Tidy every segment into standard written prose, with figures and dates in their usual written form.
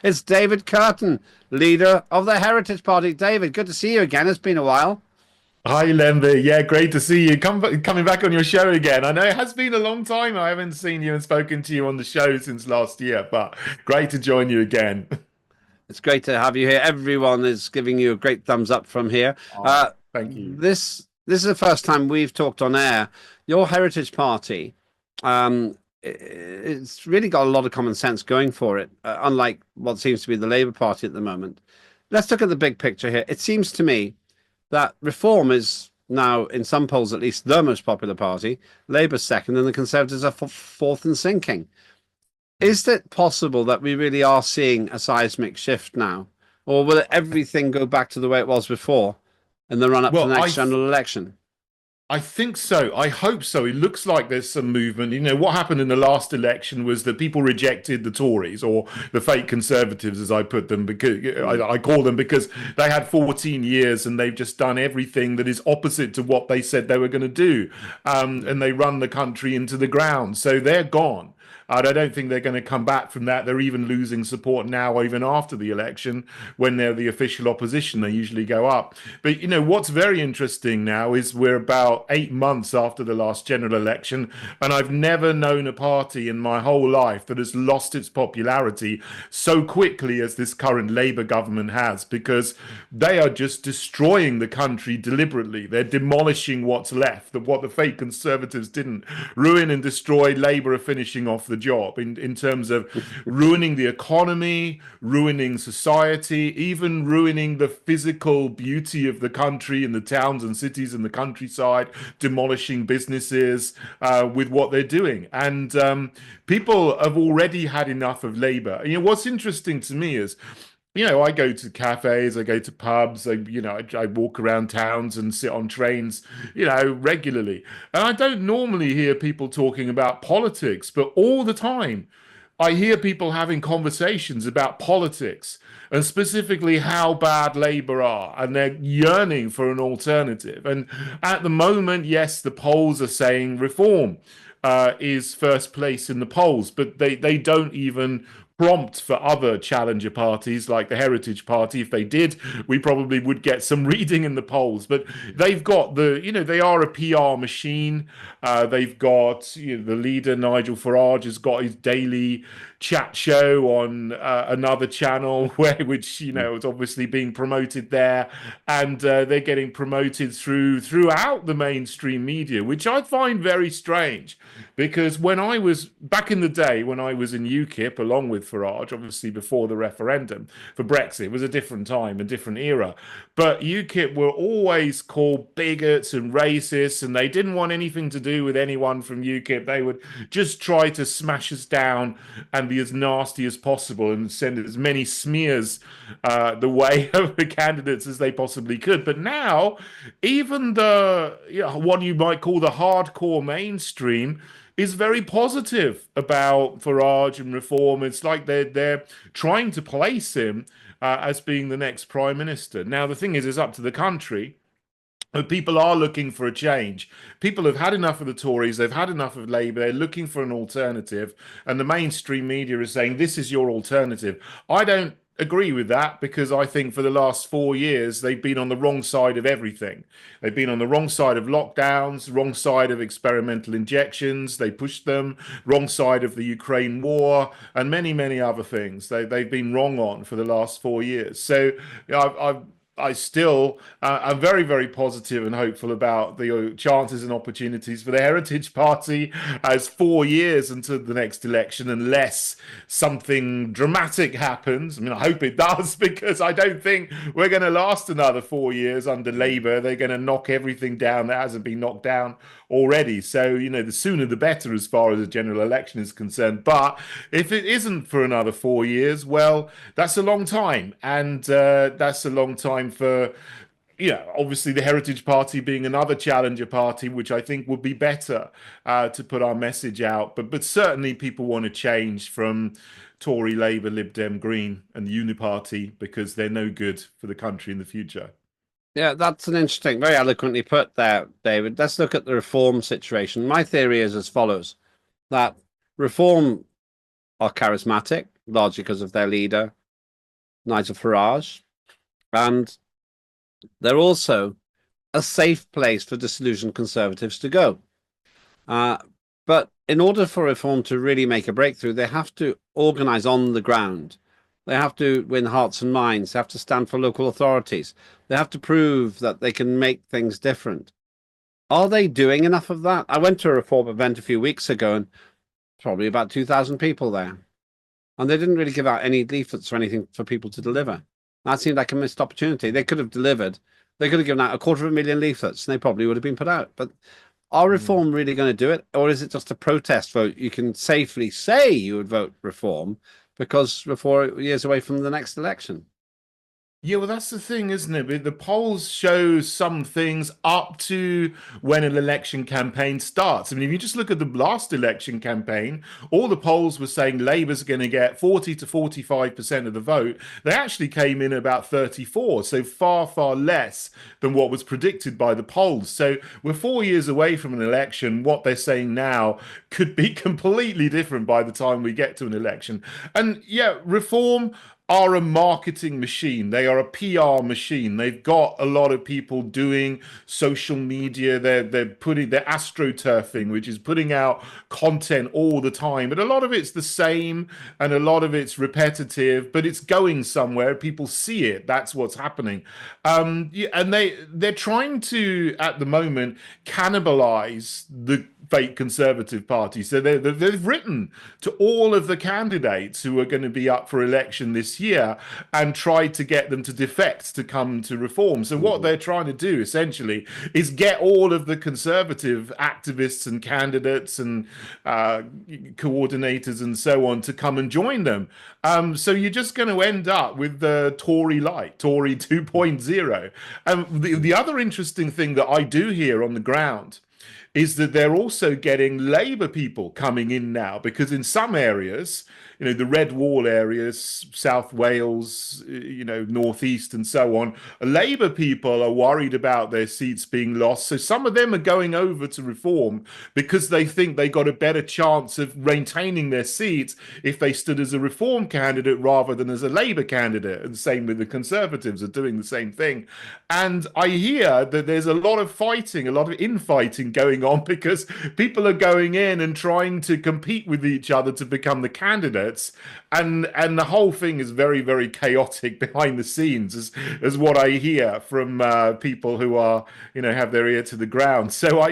It's David Curtin, leader of the Heritage Party. David, good to see you again. It's been a while. Hi, Lembit. Yeah, great to see you. Coming back on your show again. I know it has been a long time. I haven't seen you and spoken to you on the show since last year, but great to join you again. It's great to have you here. Everyone is giving you a great thumbs up from here. Oh, Uh, thank you. this is the first time we've talked on air. Your Heritage Party, it's really got a lot of common sense going for it, unlike what seems to be the Labour Party at the moment. Let's look at the big picture here. It seems to me that Reform is now, in some polls at least, the most popular party. Labour's second, and the Conservatives are fourth and sinking. Is it possible that we really are seeing a seismic shift now? Or will everything go back to the way it was before in the run up to Well, the next I general election? I think so. I hope so. It looks like there's some movement. You know, what happened in the last election was that people rejected the Tories or the fake Conservatives, as I put them, because Mm. I call them because they had 14 years and they've just done everything that is opposite to what they said they were going to do. And they run the country into the ground. So they're gone. And I don't think they're going to come back from that. They're even losing support now, even after the election, when they're the official opposition. They usually go up. But you know what's very interesting now is we're about 8 months after the last general election, and I've never known a party in my whole life that has lost its popularity so quickly as this current Labour government has, because they are just destroying the country deliberately. They're demolishing what's left. What the fake Conservatives didn't ruin and destroy, Labour are finishing off the job in terms of ruining the economy, ruining society, even ruining the physical beauty of the country and the towns and cities and the countryside, demolishing businesses with what they're doing. And people have already had enough of Labour. You know, what's interesting to me is I go to cafes, I go to pubs, I walk around towns and sit on trains, regularly. And I don't normally hear people talking about politics, but all the time I hear people having conversations about politics and specifically how bad Labour are, and they're yearning for an alternative. And at the moment, yes, the polls are saying Reform is first place in the polls, but they don't even prompt for other challenger parties like the Heritage Party. If they did, we probably would get some reading in the polls. But they've got they are a PR machine. They've got the leader, Nigel Farage, has got his daily chat show on another channel which is obviously being promoted there, and they're getting promoted throughout the mainstream media, which I find very strange, because when I was back in the day, when I was in UKIP along with Farage, obviously before the referendum for Brexit, it was a different time, a different era. But UKIP were always called bigots and racists, and they didn't want anything to do with anyone from UKIP. They would just try to smash us down and be as nasty as possible and send as many smears the way of the candidates as they possibly could. But now, even what you might call the hardcore mainstream is very positive about Farage and Reform. It's like they're trying to place him as being the next prime minister. Now, the thing is, it's up to the country. But people are looking for a change. People have had enough of the Tories. They've had enough of Labour. They're looking for an alternative. And the mainstream media is saying, this is your alternative. I don't agree with that, because I think for the last 4 years, they've been on the wrong side of everything. They've been on the wrong side of lockdowns, wrong side of experimental injections. They pushed them, wrong side of the Ukraine war, and many, many other things they've been wrong on for the last 4 years. So I still am very, very positive and hopeful about the chances and opportunities for the Heritage Party as 4 years into the next election, unless something dramatic happens. I mean, I hope it does, because I don't think we're going to last another 4 years under Labour. They're going to knock everything down that hasn't been knocked down already. So, the sooner the better as far as a general election is concerned. But if it isn't for another 4 years, well, that's a long time. And that's a long time for, obviously the Heritage Party being another challenger party, which I think would be better to put our message out. But certainly people want to change from Tory, Labour, Lib Dem, Green, and the Uniparty, because they're no good for the country in the future. Yeah, that's an interesting, very eloquently put there, David. Let's look at the Reform situation. My theory is as follows: that Reform are charismatic, largely because of their leader. Nigel Farage, and they're also a safe place for disillusioned Conservatives to go. But in order for reform to really make a breakthrough, they have to organise on the ground. They have to win hearts and minds. They have to stand for local authorities. They have to prove that they can make things different. Are they doing enough of that? I went to a reform event a few weeks ago, and probably about 2,000 people there. And they didn't really give out any leaflets or anything for people to deliver. That seemed like a missed opportunity. They could have delivered. They could have given out 250,000 leaflets, and they probably would have been put out. But are reform really going to do it? Or is it just a protest vote? You can safely say you would vote reform because we're 4 years away from the next election. Yeah, well, that's the thing, isn't it? The polls show some things up to when an election campaign starts. I mean, if you just look at the last election campaign, all the polls were saying Labour's going to get 40 to 45% of the vote. They actually came in about 34, so far, far less than what was predicted by the polls. So we're 4 years away from an election. What they're saying now could be completely different by the time we get to an election. And yeah, reform are a marketing machine. They are a PR machine. They've got a lot of people doing social media. They're astroturfing, which is putting out content all the time. But a lot of it's the same and a lot of it's repetitive, but it's going somewhere. People see it. That's what's happening. And they're trying to, at the moment, cannibalize the fake Conservative Party. So they've written to all of the candidates who are going to be up for election this year and tried to get them to defect to come to reform. So what they're trying to do essentially is get all of the Conservative activists and candidates and coordinators and so on to come and join them. So you're just going to end up with the Tory light, Tory 2.0. The other interesting thing that I do hear on the ground is that they're also getting Labour people coming in now, because in some areas, the Red Wall areas, South Wales, Northeast and so on, Labour people are worried about their seats being lost. So some of them are going over to reform because they think they got a better chance of maintaining their seats if they stood as a reform candidate rather than as a Labour candidate. And same with the Conservatives are doing the same thing. And I hear that there's a lot of fighting, a lot of infighting going on because people are going in and trying to compete with each other to become the candidates. And the whole thing is very, very chaotic behind the scenes, as what I hear from people who are, have their ear to the ground. So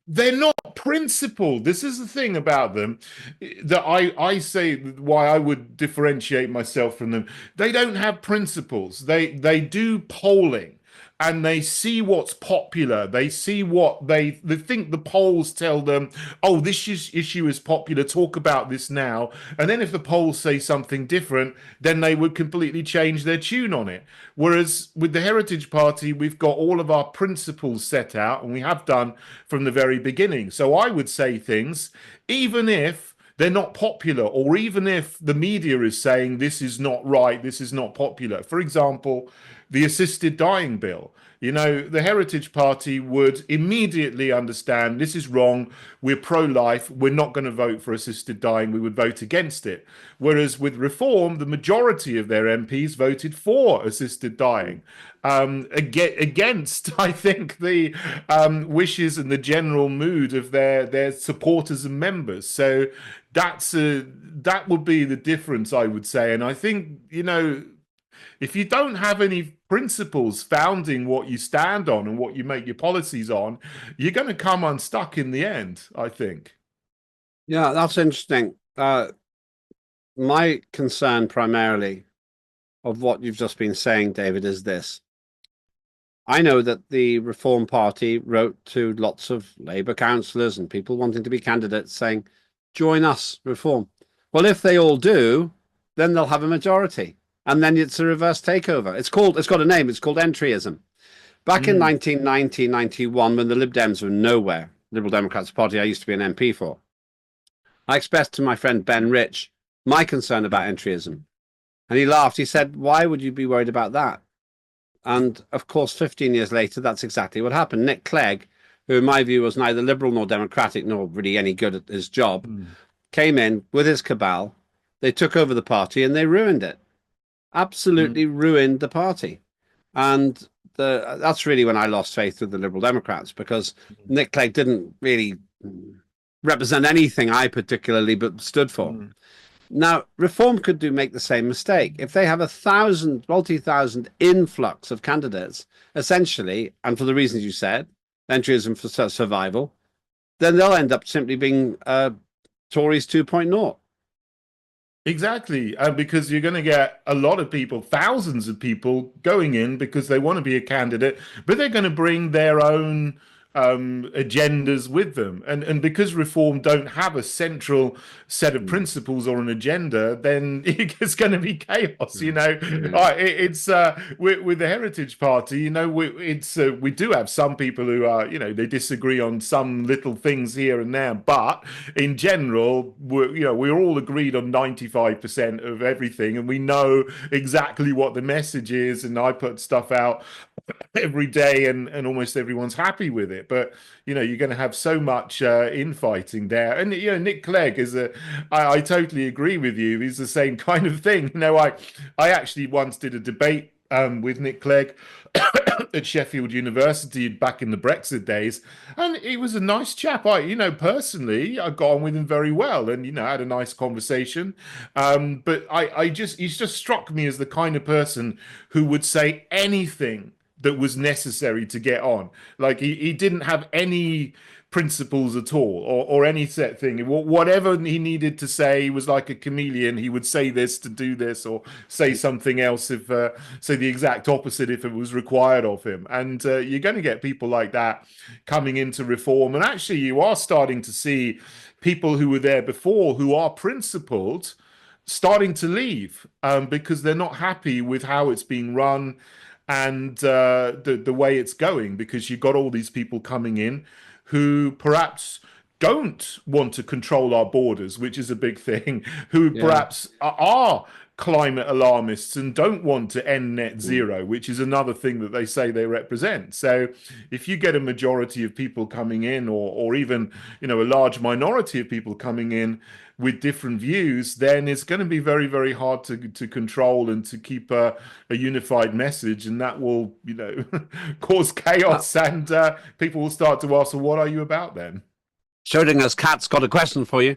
they're not principled. This is the thing about them that I say why I would differentiate myself from them. They don't have principles. They do polling. And they see what's popular. They see what they think the polls tell them, oh, this issue is popular, talk about this now. And then if the polls say something different, then they would completely change their tune on it. Whereas with the Heritage Party, we've got all of our principles set out, and we have done from the very beginning. So I would say things, even if they're not popular, or even if the media is saying this is not right, this is not popular. For example, the assisted dying bill. The Heritage Party would immediately understand this is wrong. We're pro-life. We're not going to vote for assisted dying. We would vote against it. Whereas with Reform, the majority of their MPs voted for assisted dying. Against, I think, the wishes and the general mood of their supporters and members. So that would be the difference, I would say. And I think, if you don't have any principles founding what you stand on and what you make your policies on, you're going to come unstuck in the end, I think. Yeah, that's interesting. My concern primarily of what you've just been saying, David, is this. I know that the Reform Party wrote to lots of Labour councillors and people wanting to be candidates saying, join us, Reform. Well, if they all do, then they'll have a majority. And then it's a reverse takeover. It's got a name. It's called entryism. Back in 1990, 91, when the Lib Dems were nowhere, Liberal Democrats Party I used to be an MP for, I expressed to my friend Ben Rich my concern about entryism. And he laughed. He said, why would you be worried about that? And of course, 15 years later, that's exactly what happened. Nick Clegg, who in my view was neither Liberal nor Democratic, nor really any good at his job, came in with his cabal. They took over the party and they ruined it. absolutely ruined the party. And that's really when I lost faith with the Liberal Democrats, because Nick Clegg didn't really represent anything I particularly but stood for. Mm. Now, Reform could make the same mistake. If they have multi-thousand influx of candidates, essentially, and for the reasons you said, entryism for survival, then they'll end up simply being Tories 2.0. Exactly, because you're going to get a lot of people, thousands of people going in because they want to be a candidate, but they're going to bring their own agendas with them. And because Reform don't have a central set of principles or an agenda, then it's going to be chaos. You know, it's with the Heritage Party. You know, we do have some people who are, you know, they disagree on some little things here and there, but in general, we're all agreed on 95% of everything, and we know exactly what the message is. And I put stuff out every day, and almost everyone's happy with it. But you know, you're going to have so much infighting there. And you know, Nick Clegg I totally agree with you. He's the same kind of thing. You know, I actually once did a debate with Nick Clegg at Sheffield University back in the Brexit days, and he was a nice chap. You know, personally, I got on with him very well, and you know, had a nice conversation. But he's just struck me as the kind of person who would say anything that was necessary to get on. Like he didn't have any principles at all, or any set thing. Whatever he needed to say, he was like a chameleon. He would say this to do this, or say something else if say the exact opposite if it was required of him. And you're going to get people like that coming into Reform. And actually, you are starting to see people who were there before who are principled starting to leave because they're not happy with how it's being run and the way it's going, because you've got all these people coming in who perhaps don't want to control our borders, which is a big thing, who perhaps are climate alarmists and don't want to end net zero, which is another thing that they say they represent. So if you get a majority of people coming in, or even, you know, a large minority of people coming in with different views, then it's going to be very, very hard to control and to keep a unified message, and that will, you know, cause chaos, and people will start to ask, well, what are you about then? Schrodinger's cat's got a question for you,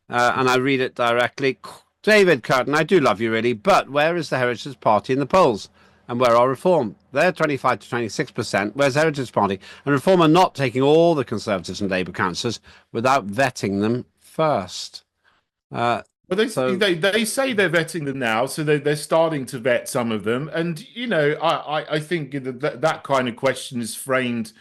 and I read it directly. David Curtin, I do love you really, but where is the Heritage Party in the polls? And where are Reform? They're 25 to 26%. Where's the Heritage Party? And Reform are not taking all the Conservatives and Labour councillors without vetting them first. Well, they say they're vetting them now, so they're starting to vet some of them. And you know, I think that kind of question is framed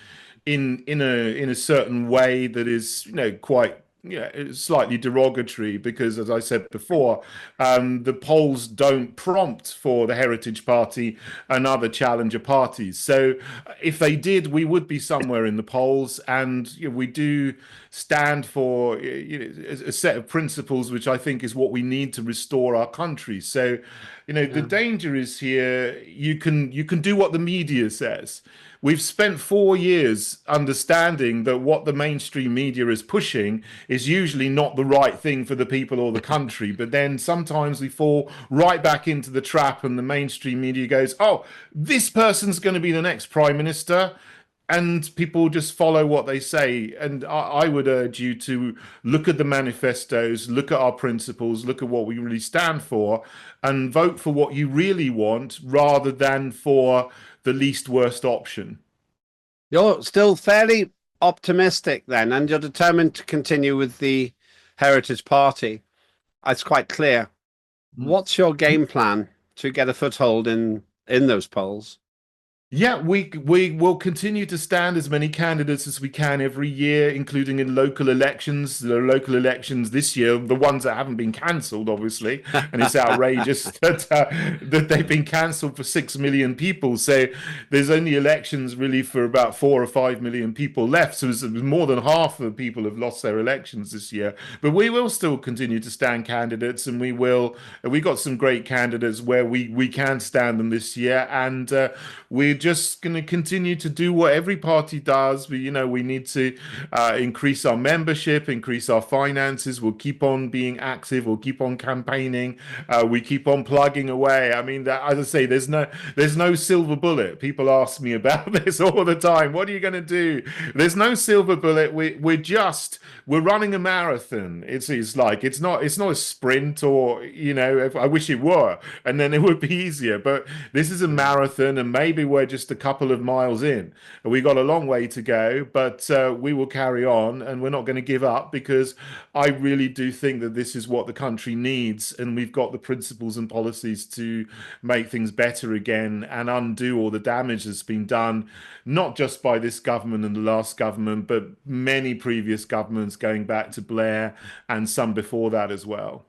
in a certain way that is, you know, quite, you know, slightly derogatory, because as I said before, the polls don't prompt for the Heritage Party and other challenger parties. So if they did, we would be somewhere in the polls, and you know, we do stand for, you know, a set of principles which I think is what we need to restore our country. So, you know, the danger is here. You can do what the media says. We've spent 4 years understanding that what the mainstream media is pushing is usually not the right thing for the people or the country. But then sometimes we fall right back into the trap, and the mainstream media goes, oh, this person's going to be the next prime minister. And people just follow what they say. And I would urge you to look at the manifestos, look at our principles, look at what we really stand for, and vote for what you really want rather than for the least worst option. You're still fairly optimistic then, and you're determined to continue with the Heritage Party. It's quite clear. What's your game plan to get a foothold in those polls? Yeah, we will continue to stand as many candidates as we can every year, including in local elections. The local elections this year, the ones that haven't been cancelled, obviously, and it's outrageous that they've been cancelled for 6 million people. So there's only elections really for about 4 or 5 million people left. So it's more than half of the people have lost their elections this year. But we will still continue to stand candidates, and we got some great candidates where we can stand them this year, and we're just going to continue to do what every party does. We need to increase our membership, increase our finances. We'll keep on being active. We'll keep on campaigning. We keep on plugging away. I mean, as I say, there's no silver bullet. People ask me about this all the time. What are you going to do? There's no silver bullet. We're running a marathon. It's not a sprint, or I wish it were, and then it would be easier. But this is a marathon, and maybe we're just a couple of miles in. We got a long way to go, but we will carry on, and we're not going to give up, because I really do think that this is what the country needs, and we've got the principles and policies to make things better again and undo all the damage that's been done, not just by this government and the last government, but many previous governments going back to Blair and some before that as well.